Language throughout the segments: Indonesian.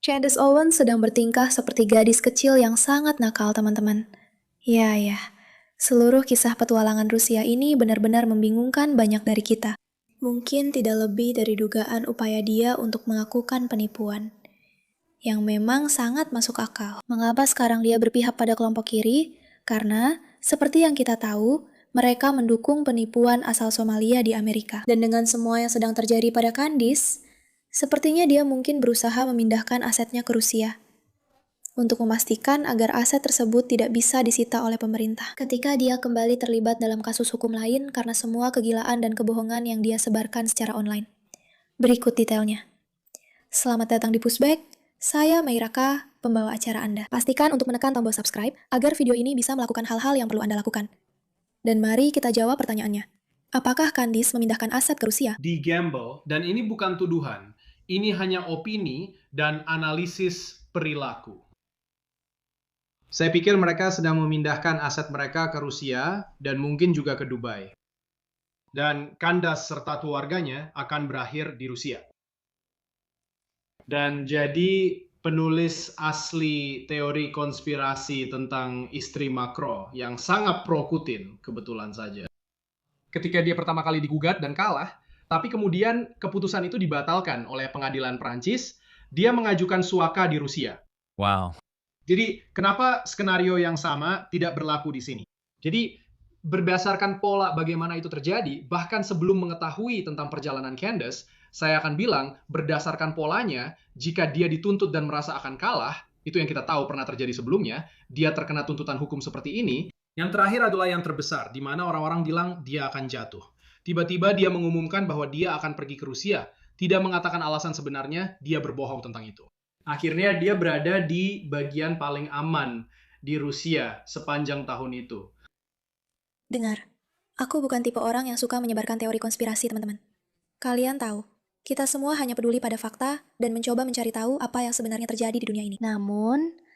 Candace Owens sedang bertingkah seperti gadis kecil yang sangat nakal, teman-teman. Ya, seluruh kisah petualangan Rusia ini benar-benar membingungkan banyak dari kita. Mungkin tidak lebih dari dugaan upaya dia untuk melakukan penipuan, yang memang sangat masuk akal. Mengapa sekarang dia berpihak pada kelompok kiri? Karena, seperti yang kita tahu, mereka mendukung penipuan asal Somalia di Amerika. Dan dengan semua yang sedang terjadi pada Candice, sepertinya dia mungkin berusaha memindahkan asetnya ke Rusia untuk memastikan agar aset tersebut tidak bisa disita oleh pemerintah. Ketika dia kembali terlibat dalam kasus hukum lain karena semua kegilaan dan kebohongan yang dia sebarkan secara online. Berikut detailnya. Selamat datang di Pushback, saya Mayraka, pembawa acara Anda. Pastikan untuk menekan tombol subscribe agar video ini bisa melakukan hal-hal yang perlu Anda lakukan. Dan mari kita jawab pertanyaannya. Apakah Candice memindahkan aset ke Rusia? Di gamble, dan ini bukan tuduhan, ini hanya opini dan analisis perilaku. Saya pikir mereka sedang memindahkan aset mereka ke Rusia dan mungkin juga ke Dubai. Dan Candace serta keluarganya akan berakhir di Rusia. Dan jadi penulis asli teori konspirasi tentang istri Macron yang sangat pro Putin, kebetulan saja. Ketika dia pertama kali digugat dan kalah, tapi kemudian keputusan itu dibatalkan oleh pengadilan Prancis, dia mengajukan suaka di Rusia. Wow. Jadi, kenapa skenario yang sama tidak berlaku di sini? Jadi, berdasarkan pola bagaimana itu terjadi, bahkan sebelum mengetahui tentang perjalanan Candace, saya akan bilang, berdasarkan polanya, jika dia dituntut dan merasa akan kalah, itu yang kita tahu pernah terjadi sebelumnya, dia terkena tuntutan hukum seperti ini. Yang terakhir adalah yang terbesar, di mana orang-orang bilang dia akan jatuh. Tiba-tiba dia mengumumkan bahwa dia akan pergi ke Rusia, tidak mengatakan alasan sebenarnya, dia berbohong tentang itu. Akhirnya dia berada di bagian paling aman di Rusia sepanjang tahun itu. Dengar, aku bukan tipe orang yang suka menyebarkan teori konspirasi, teman-teman. Kalian tahu, kita semua hanya peduli pada fakta dan mencoba mencari tahu apa yang sebenarnya terjadi di dunia ini. Namun,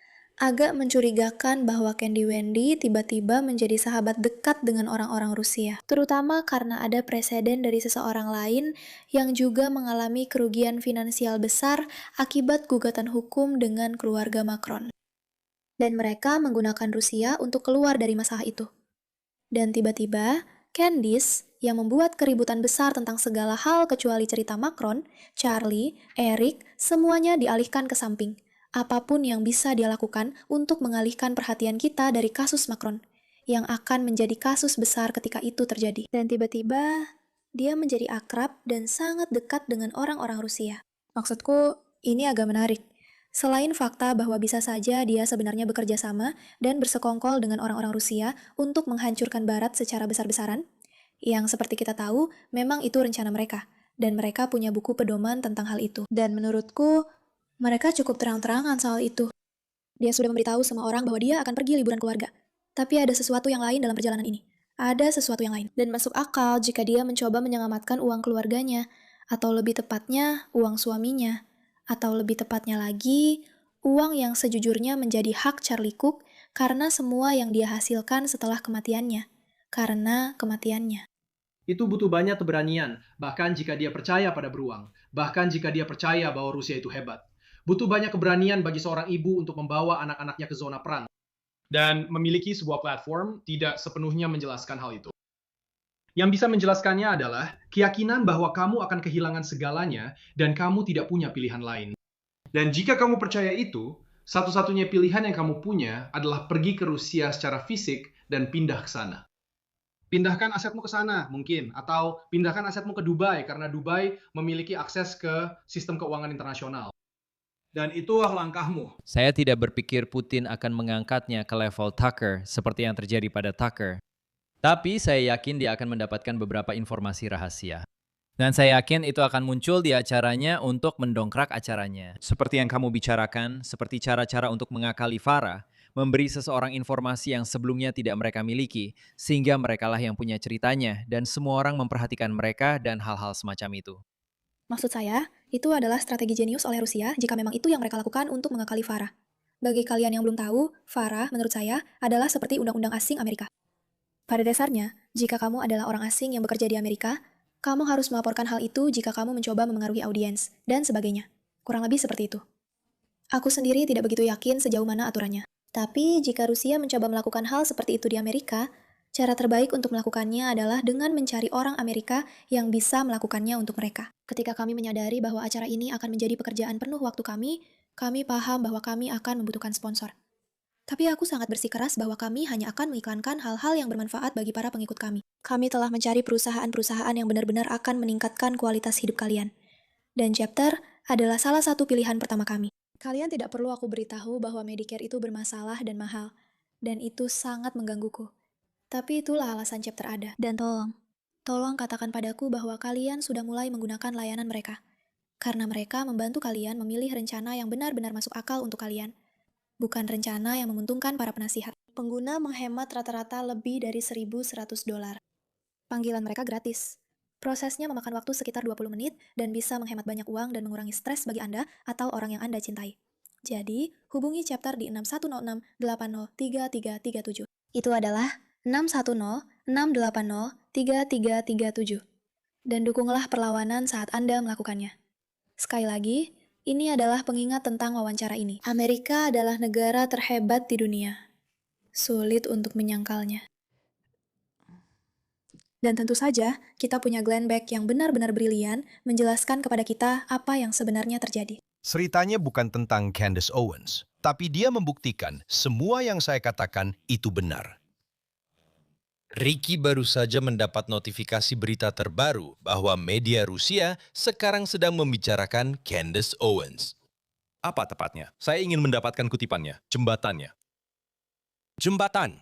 agak mencurigakan bahwa Candy Wendy tiba-tiba menjadi sahabat dekat dengan orang-orang Rusia. Terutama karena ada preseden dari seseorang lain yang juga mengalami kerugian finansial besar akibat gugatan hukum dengan keluarga Macron. Dan mereka menggunakan Rusia untuk keluar dari masalah itu. Dan tiba-tiba, Candice yang membuat keributan besar tentang segala hal kecuali cerita Macron, Charlie, Eric, semuanya dialihkan ke samping. Apapun yang bisa dia lakukan untuk mengalihkan perhatian kita dari kasus Macron, yang akan menjadi kasus besar ketika itu terjadi. Dan tiba-tiba, dia menjadi akrab dan sangat dekat dengan orang-orang Rusia. Maksudku, ini agak menarik. Selain fakta bahwa bisa saja dia sebenarnya bekerja sama dan bersekongkol dengan orang-orang Rusia untuk menghancurkan Barat secara besar-besaran, yang seperti kita tahu, memang itu rencana mereka, dan mereka punya buku pedoman tentang hal itu. Dan menurutku, mereka cukup terang-terangan soal itu. Dia sudah memberitahu semua orang bahwa dia akan pergi liburan keluarga. Tapi ada sesuatu yang lain dalam perjalanan ini. Ada sesuatu yang lain. Dan masuk akal jika dia mencoba menyelamatkan uang keluarganya, atau lebih tepatnya, uang suaminya. Atau lebih tepatnya lagi, uang yang sejujurnya menjadi hak Charlie Cook karena semua yang dia hasilkan setelah kematiannya. Karena kematiannya. Itu butuh banyak keberanian, bahkan jika dia percaya pada beruang, bahkan jika dia percaya bahwa Rusia itu hebat. Butuh banyak keberanian bagi seorang ibu untuk membawa anak-anaknya ke zona perang. Dan memiliki sebuah platform tidak sepenuhnya menjelaskan hal itu. Yang bisa menjelaskannya adalah keyakinan bahwa kamu akan kehilangan segalanya dan kamu tidak punya pilihan lain. Dan jika kamu percaya itu, satu-satunya pilihan yang kamu punya adalah pergi ke Rusia secara fisik dan pindah ke sana. Pindahkan asetmu ke sana mungkin, atau pindahkan asetmu ke Dubai karena Dubai memiliki akses ke sistem keuangan internasional. Dan itulah langkahmu. Saya tidak berpikir Putin akan mengangkatnya ke level Tucker seperti yang terjadi pada Tucker. Tapi saya yakin dia akan mendapatkan beberapa informasi rahasia. Dan saya yakin itu akan muncul di acaranya untuk mendongkrak acaranya. Seperti yang kamu bicarakan, seperti cara-cara untuk mengakali Farah, memberi seseorang informasi yang sebelumnya tidak mereka miliki, sehingga merekalah yang punya ceritanya, dan semua orang memperhatikan mereka dan hal-hal semacam itu. Maksud saya, itu adalah strategi jenius oleh Rusia jika memang itu yang mereka lakukan untuk mengakali Farah. Bagi kalian yang belum tahu, Farah, menurut saya, adalah seperti undang-undang asing Amerika. Pada dasarnya, jika kamu adalah orang asing yang bekerja di Amerika, kamu harus melaporkan hal itu jika kamu mencoba memengaruhi audiens, dan sebagainya. Kurang lebih seperti itu. Aku sendiri tidak begitu yakin sejauh mana aturannya. Tapi jika Rusia mencoba melakukan hal seperti itu di Amerika, cara terbaik untuk melakukannya adalah dengan mencari orang Amerika yang bisa melakukannya untuk mereka. Ketika kami menyadari bahwa acara ini akan menjadi pekerjaan penuh waktu kami paham bahwa kami akan membutuhkan sponsor. Tapi aku sangat bersikeras bahwa kami hanya akan mengiklankan hal-hal yang bermanfaat bagi para pengikut kami. Kami telah mencari perusahaan-perusahaan yang benar-benar akan meningkatkan kualitas hidup kalian. Dan Chapter adalah salah satu pilihan pertama kami. Kalian tidak perlu aku beritahu bahwa Medicare itu bermasalah dan mahal. Dan itu sangat menggangguku. Tapi itulah alasan Chapter ada. Dan tolong katakan padaku bahwa kalian sudah mulai menggunakan layanan mereka. Karena mereka membantu kalian memilih rencana yang benar-benar masuk akal untuk kalian. Bukan rencana yang menguntungkan para penasihat. Pengguna menghemat rata-rata lebih dari $1.100. Panggilan mereka gratis. Prosesnya memakan waktu sekitar 20 menit dan bisa menghemat banyak uang dan mengurangi stres bagi Anda atau orang yang Anda cintai. Jadi, hubungi Chapter di 6106-803337. Itu adalah 610-680-3337. Dan dukunglah perlawanan saat Anda melakukannya. Sekali lagi, ini adalah pengingat tentang wawancara ini. Amerika adalah negara terhebat di dunia. Sulit untuk menyangkalnya. Dan tentu saja, kita punya Glenn Beck yang benar-benar brilian menjelaskan kepada kita apa yang sebenarnya terjadi. Ceritanya bukan tentang Candace Owens, tapi dia membuktikan semua yang saya katakan itu benar. Ricky baru saja mendapat notifikasi berita terbaru bahwa media Rusia sekarang sedang membicarakan Candace Owens. Apa tepatnya? Saya ingin mendapatkan kutipannya, jembatannya. Jembatan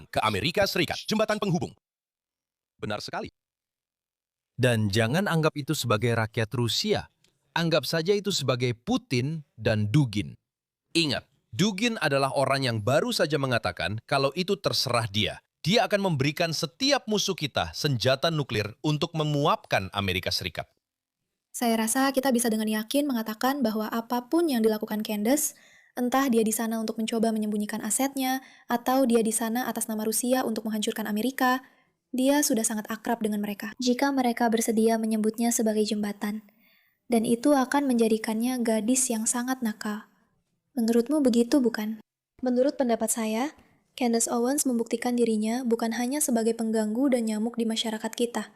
ke Amerika Serikat, jembatan penghubung. Benar sekali. Dan jangan anggap itu sebagai rakyat Rusia. Anggap saja itu sebagai Putin dan Dugin. Ingat, Dugin adalah orang yang baru saja mengatakan kalau itu terserah dia. Dia akan memberikan setiap musuh kita senjata nuklir untuk memuapkan Amerika Serikat. Saya rasa kita bisa dengan yakin mengatakan bahwa apapun yang dilakukan Candace, entah dia di sana untuk mencoba menyembunyikan asetnya, atau dia di sana atas nama Rusia untuk menghancurkan Amerika, dia sudah sangat akrab dengan mereka. Jika mereka bersedia menyebutnya sebagai jembatan, dan itu akan menjadikannya gadis yang sangat nakal. Menurutmu begitu, bukan? Menurut pendapat saya, Candace Owens membuktikan dirinya bukan hanya sebagai pengganggu dan nyamuk di masyarakat kita,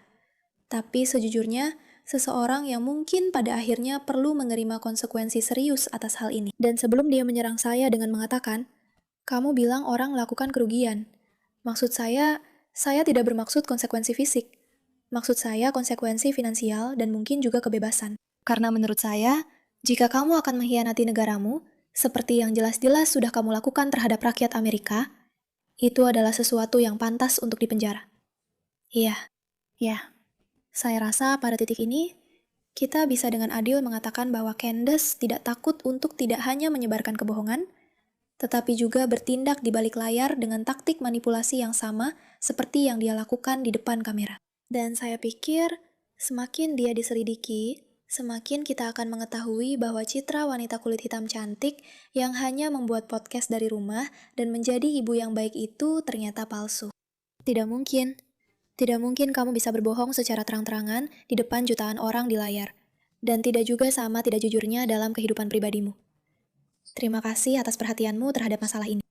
tapi sejujurnya, seseorang yang mungkin pada akhirnya perlu menerima konsekuensi serius atas hal ini. Dan sebelum dia menyerang saya dengan mengatakan, kamu bilang orang melakukan kerugian. Maksud saya tidak bermaksud konsekuensi fisik. Maksud saya konsekuensi finansial dan mungkin juga kebebasan. Karena menurut saya, jika kamu akan mengkhianati negaramu, seperti yang jelas-jelas sudah kamu lakukan terhadap rakyat Amerika, itu adalah sesuatu yang pantas untuk dipenjara. Iya. Saya rasa pada titik ini, kita bisa dengan adil mengatakan bahwa Candace tidak takut untuk tidak hanya menyebarkan kebohongan, tetapi juga bertindak di balik layar dengan taktik manipulasi yang sama seperti yang dia lakukan di depan kamera. Dan saya pikir, semakin dia diselidiki, semakin kita akan mengetahui bahwa citra wanita kulit hitam cantik yang hanya membuat podcast dari rumah dan menjadi ibu yang baik itu ternyata palsu. Tidak mungkin kamu bisa berbohong secara terang-terangan di depan jutaan orang di layar. Dan tidak juga sama tidak jujurnya dalam kehidupan pribadimu. Terima kasih atas perhatianmu terhadap masalah ini.